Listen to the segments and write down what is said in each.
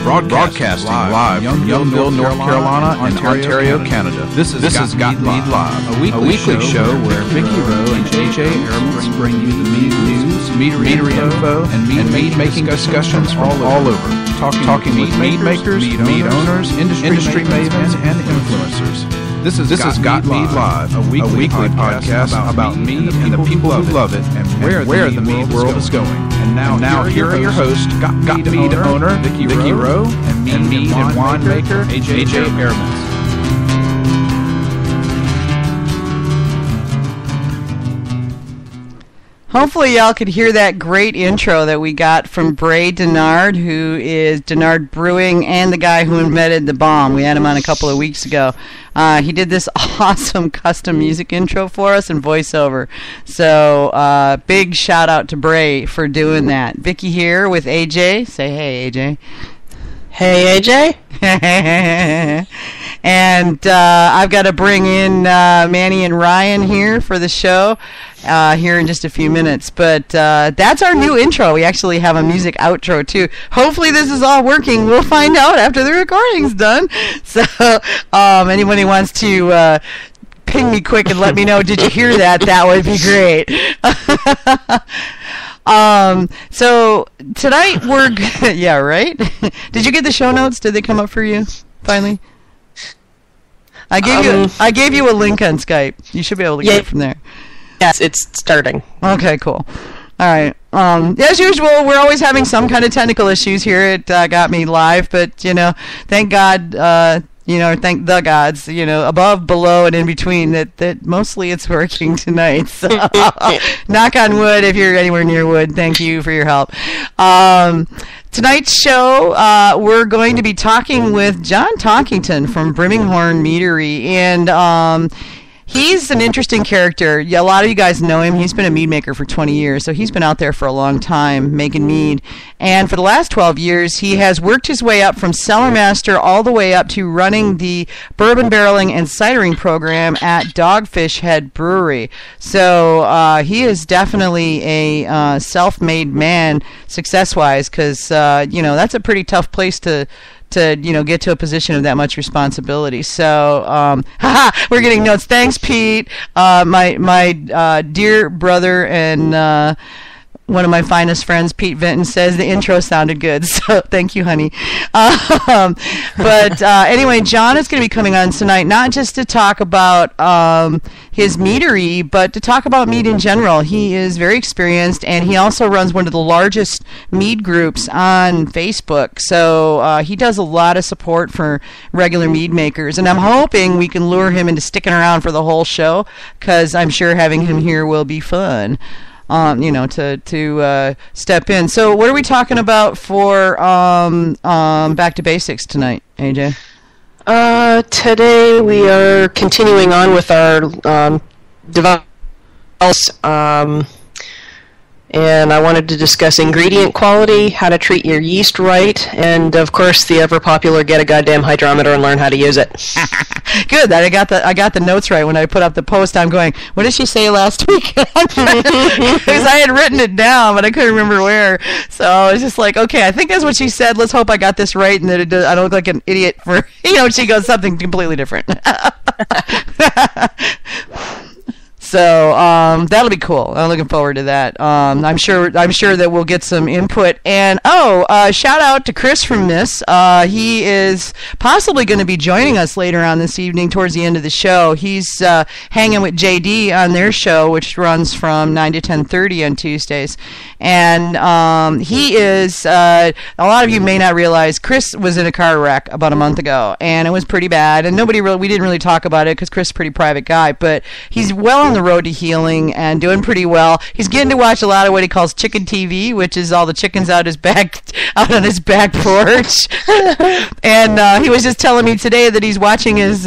Broadcasting live from Youngville, North Carolina, and Ontario, Canada. This is Got Mead Live, a weekly show where Vicky Rowe and JJ Airmans bring you the mead news, meadery info, and mead-making discussions from all over. Talking with mead makers, mead owners, industry mavens, and influencers. This is Got Mead Live, a weekly podcast about mead and the people who love it, and where the mead world is going. And now here are your hosts, Got Mead owner Vicky Rowe, and mead and wine maker AJ Airmans. Hopefully y'all could hear that great intro that we got from Bray Denard, who is Denard Brewing and the guy who invented the bomb. We had him on a couple of weeks ago. He did this awesome custom music intro for us and voiceover. So big shout out to Bray for doing that. Vicky here with AJ. Say hey, AJ. Hey, AJ. And I've got to bring in Manny and Ryan here for the show here in just a few minutes. But that's our new intro. We actually have a music outro, too. Hopefully this is all working. We'll find out after the recording's done. So anybody wants to ping me quick and let me know, did you hear that? That would be great. So tonight we're yeah, right? Did you get the show notes? Did they come up for you finally? I gave you a link on Skype. You should be able to get it from there. Yes, it's starting. Okay, cool. All right. As usual, we're always having some kind of technical issues here at Got Me Live, but thank God, thank the gods, above, below, and in between, that mostly it's working tonight. So, knock on wood if you're anywhere near wood. Thank you for your help. Tonight's show, we're going to be talking with Jon Talkington from Brimming Horn Meadery, and he's an interesting character. A lot of you guys know him. He's been a mead maker for 20 years, so he's been out there for a long time making mead. And for the last 12 years, he has worked his way up from cellar master all the way up to running the bourbon barreling and cidering program at Dogfish Head Brewery. So he is definitely a self-made man success-wise, because that's a pretty tough place to get to a position of that much responsibility. So, we're getting notes. Thanks, Pete. My dear brother and one of my finest friends, Pete Vinton, says the intro sounded good. So thank you, honey. But anyway, Jon is going to be coming on tonight, not just to talk about his meadery, but to talk about mead in general. He is very experienced, and he also runs one of the largest mead groups on Facebook. So he does a lot of support for regular mead makers, and I'm hoping we can lure him into sticking around for the whole show, because I'm sure having him here will be fun. To step in. So what are we talking about for Back to Basics tonight, AJ? Today we are continuing on with our device, and I wanted to discuss ingredient quality, how to treat your yeast right, and of course the ever popular get a goddamn hydrometer and learn how to use it. Good. That I got the notes right when I put up the post. I'm going, what did she say last week? Because I had written it down, but I couldn't remember where. So I was just like, okay, I think that's what she said. Let's hope I got this right and that I don't look like an idiot for, she goes something completely different. So that'll be cool. I'm looking forward to that. I'm sure that we'll get some input. And shout out to Chris from Miss. He is possibly going to be joining us later on this evening towards the end of the show. He's hanging with JD on their show, which runs from 9 to 10:30 on Tuesdays. And he is. A lot of you may not realize Chris was in a car wreck about a month ago, and it was pretty bad. And we didn't really talk about it because Chris is a pretty private guy, but he's well on the road to healing and doing pretty well. He's getting to watch a lot of what he calls chicken TV, which is all the chickens out on his back porch. And he was just telling me today that he's watching his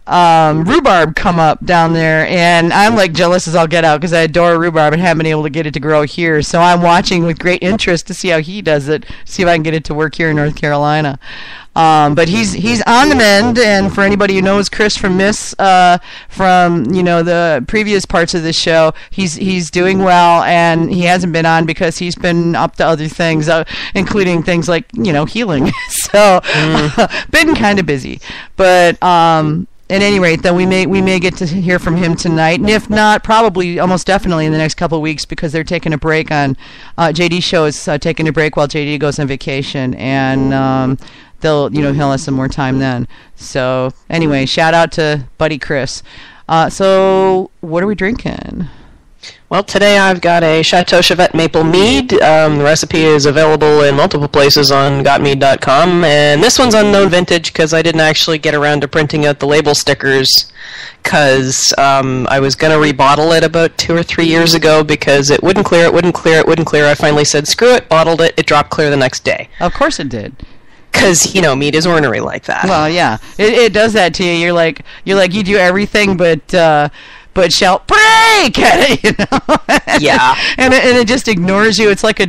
rhubarb come up down there, and I'm like jealous as all get out because I adore rhubarb and haven't been able to get it to grow here. So I'm watching with great interest to see how he does it, see if I can get it to work here in North Carolina. But he's on the mend, and for anybody who knows Chris from from the previous parts of this show, he's doing well, and he hasn't been on because he's been up to other things, including things like healing. So been kind of busy, but at any rate, then we may get to hear from him tonight, and if not, probably almost definitely in the next couple of weeks because they're taking a break on JD's show is taking a break while JD goes on vacation, and he'll have some more time then. So anyway, shout out to Buddy Chris. So what are we drinking? Well, today I've got a Chateau Chevet Maple Mead. The recipe is available in multiple places on gotmead.com, and this one's unknown vintage because I didn't actually get around to printing out the label stickers because I was going to rebottle it about 2 or 3 years ago because it wouldn't clear. I finally said, screw it, bottled it. It dropped clear the next day. Of course it did. Because, mead is ornery like that. Well, yeah. It does that to you. You're like you do everything but shout break at it, Yeah. and it just ignores you. It's like a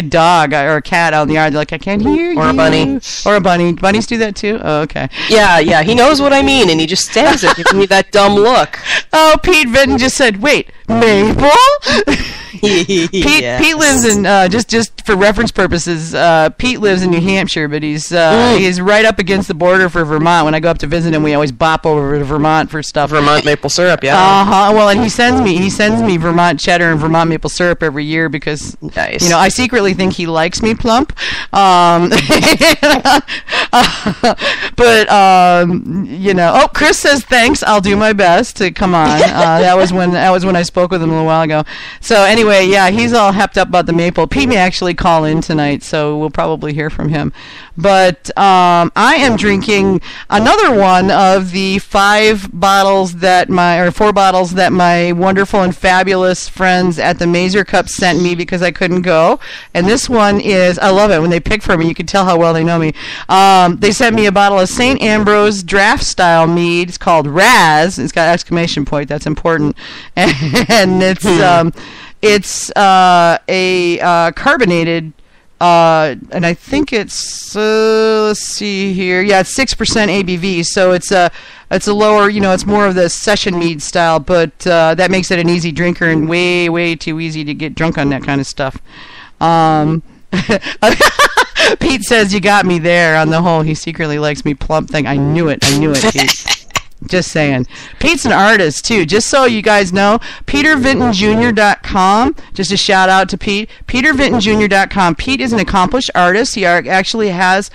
dog or a cat out in the yard. They're like, I can't hear you. Or a bunny. Or a bunny. Bunnies do that too? Oh, okay. Yeah. He knows what I mean, and he just stands there giving me that dumb look. Oh, Pete Vinton just said, wait, maple? Yes. Pete lives in just for reference purposes. Pete lives in New Hampshire, but he's right up against the border for Vermont. When I go up to visit him, we always bop over to Vermont for stuff. Vermont maple syrup, yeah. Well, and he sends me Vermont cheddar and Vermont maple syrup every year because nice. I secretly think he likes me plump. But oh, Chris says thanks. I'll do my best to come on. That was when I spoke with him a little while ago. So anyway, yeah, he's all hepped up about the maple. Pete may actually call in tonight, so we'll probably hear from him. But I am drinking another one of the 4 bottles that my wonderful and fabulous friends at the Mazer Cup sent me because I couldn't go. And this one is, I love it. When they pick for me, you can tell how well they know me. They sent me a bottle of St. Ambrose draft style mead. It's called Raz. It's got exclamation point. That's important. And it's a carbonated, and I think it's let's see here. Yeah, it's 6% ABV, so it's a lower. It's more of the session mead style, but that makes it an easy drinker and way too easy to get drunk on that kind of stuff. Pete says you got me there on the whole he secretly likes me plump thing. I knew it, Pete. Just saying. Pete's an artist, too. Just so you guys know, PeterVintonJr.com. Just a shout out to Pete. PeterVintonJr.com. Pete is an accomplished artist. He actually has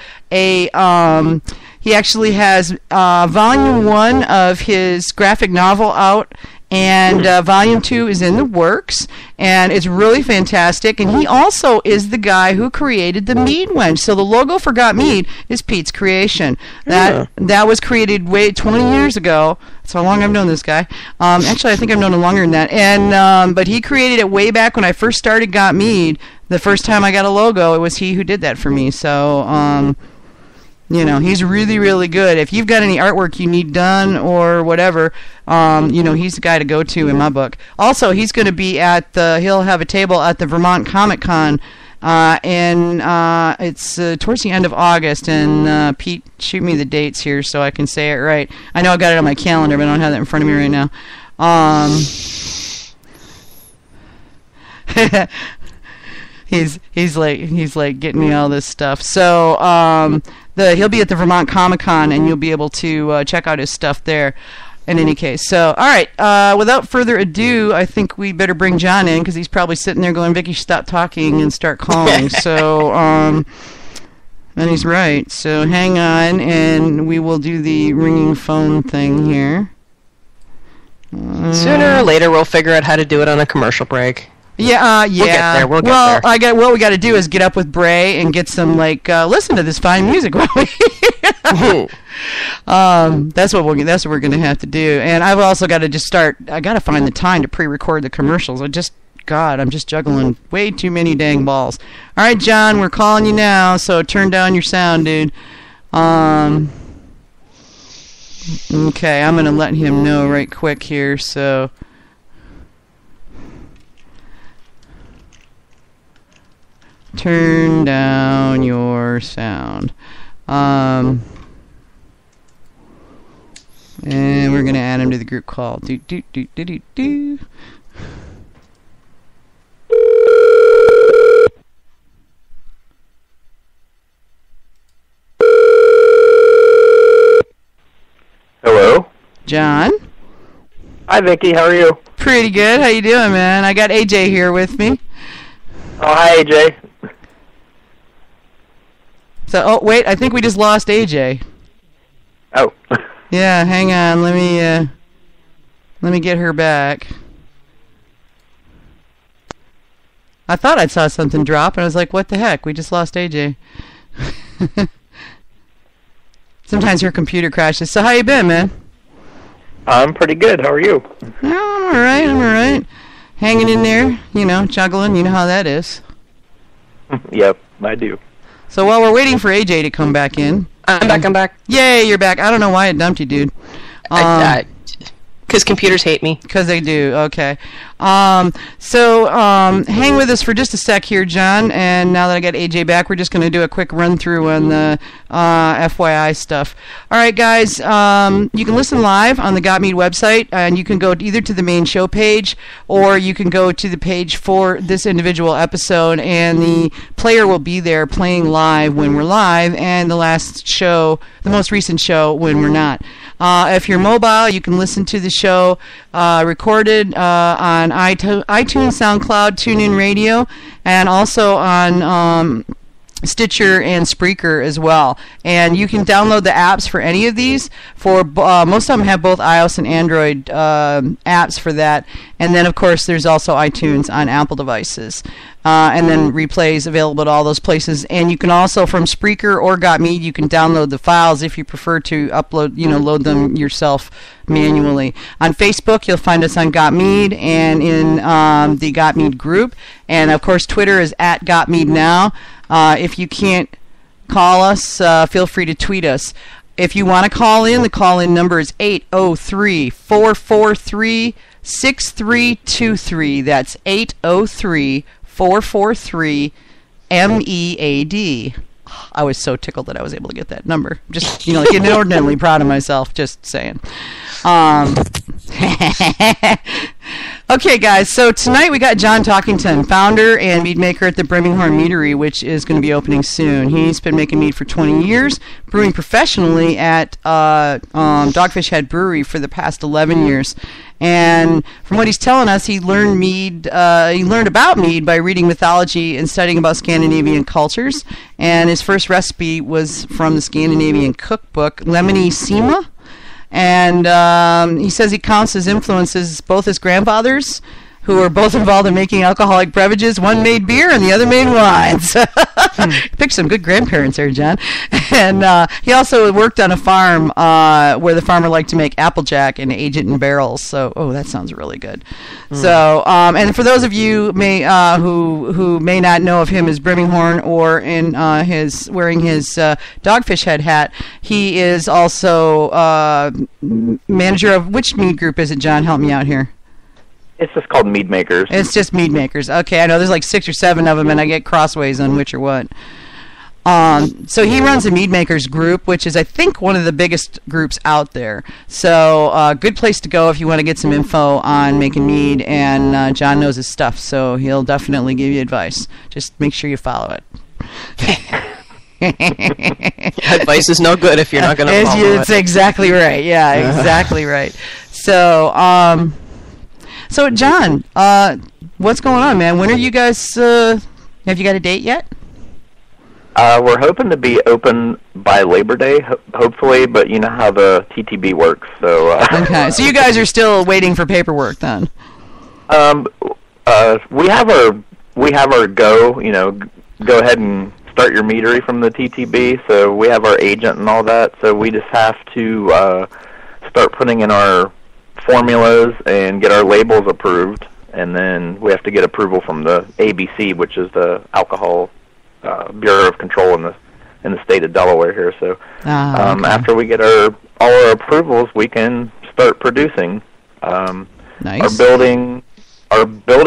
volume 1 of his graphic novel out, and volume 2 is in the works, and it's really fantastic. And he also is the guy who created the Mead Wench. So the logo for Got Mead is Pete's creation. That was created 20 years ago. That's how long I've known this guy. Actually, I think I've known him longer than that. And but he created it way back when I first started Got Mead. The first time I got a logo, it was he who did that for me. So he's really, really good. If you've got any artwork you need done or whatever, he's the guy to go to in my book. Also, he's going to be he'll have a table at the Vermont Comic Con, and it's towards the end of August. And Pete, shoot me the dates here so I can say it right. I know I got it on my calendar, but I don't have that in front of me right now. He's like getting me all this stuff. So he'll be at the Vermont Comic Con, and you'll be able to check out his stuff there. In any case, so all right. Without further ado, I think we better bring John in because he's probably sitting there going, "Vicky, stop talking and start calling." So and he's right. So hang on, and we will do the ringing phone thing here. Sooner or later, we'll figure out how to do it on a commercial break. Yeah, We'll get there. We'll get there. What we got to do is get up with Bray and get some listen to this fine music. That's what we're gonna have to do. And I've also got to just start. I got to find the time to pre-record the commercials. I'm just juggling way too many dang balls. All right, John, we're calling you now. So turn down your sound, dude. Okay, I'm going to let him know right quick here, so... Turn down your sound. And we're going to add him to the group call. Do, do, do, do, do, do. Hello? John? Hi, Vicky. How are you? Pretty good. How you doing, man? I got AJ here with me. Oh, hi, AJ. So, oh, wait. I think we just lost AJ. Oh. Yeah, hang on. Let me get her back. I thought I saw something drop, and I was like, what the heck? We just lost AJ. Sometimes her computer crashes. So how you been, man? I'm pretty good. How are you? Oh, I'm all right. Hanging in there, juggling. You know how that is. Yep, I do. So while we're waiting for AJ to come back in... I'm back. Yay, you're back. I don't know why it dumped you, dude. Because computers hate me. Because they do, okay. So hang with us for just a sec here, John, and now that I got AJ back, we're just going to do a quick run-through on the FYI stuff. All right, guys, you can listen live on the Got Mead website, and you can go either to the main show page, or you can go to the page for this individual episode, and the player will be there playing live when we're live, and the most recent show when we're not. If you're mobile, you can listen to the show recorded on iTunes, SoundCloud, TuneIn Radio, and also on Stitcher and Spreaker as well. And you can download the apps for any of these. Most of them have both iOS and Android apps for that. And then, of course, there's also iTunes on Apple devices. And then replays available at all those places. And you can also, from Spreaker or Got Mead, you can download the files if you prefer to load them yourself manually. On Facebook, you'll find us on Got Mead and in the Got Mead group. And, of course, Twitter is at Got Mead Now. If you can't call us, feel free to tweet us. If you want to call in, the call-in number is 803-443-6323. That's 803-443-MEAD. I was so tickled that I was able to get that number. Just, inordinately proud of myself, just saying. Okay, guys, so tonight we got Jon Talkington, founder and mead maker at the Brimming Horn Meadery, which is going to be opening soon. He's been making mead for 20 years, brewing professionally at Dogfish Head Brewery for the past 11 years. And from what he's telling us, he learned about mead by reading mythology and studying about Scandinavian cultures. And his first recipe was from the Scandinavian cookbook, Lemony Sima. And he says he counts his influences both his grandfathers, who were both involved in making alcoholic beverages. One made beer and the other made wines. Picked some good grandparents there, John. And he also worked on a farm where the farmer liked to make Applejack and age it in barrels. So, that sounds really good. So, and for those of you who may not know of him as Brimming Horn or in wearing his Dogfish Head hat, he is also manager of which mead group is it, John? Help me out here. It's just called Meadmakers. It's just Meadmakers. Okay, I know there's like 6 or 7 of them, and I get crossways on which or what. So he runs the Meadmakers group, which is, I think, one of the biggest groups out there. So good place to go if you want to get some info on making mead, and John knows his stuff, so he'll definitely give you advice. Just make sure you follow it. Advice is no good if you're not going to follow it. It's exactly right. Yeah, exactly right. So, John, what's going on, man? When are you guys, have you got a date yet? We're hoping to be open by Labor Day, hopefully, but you know how the TTB works, so... Okay, so you guys are still waiting for paperwork, then? We have our go ahead and start your meadery from the TTB, so we have our agent and all that, so we just have to start putting in our formulas and get our labels approved, and then we have to get approval from the ABC, which is the Alcohol Bureau of Control in the in the state of Delaware here. So Okay. after we get all our approvals, we can start producing. Nice. Our building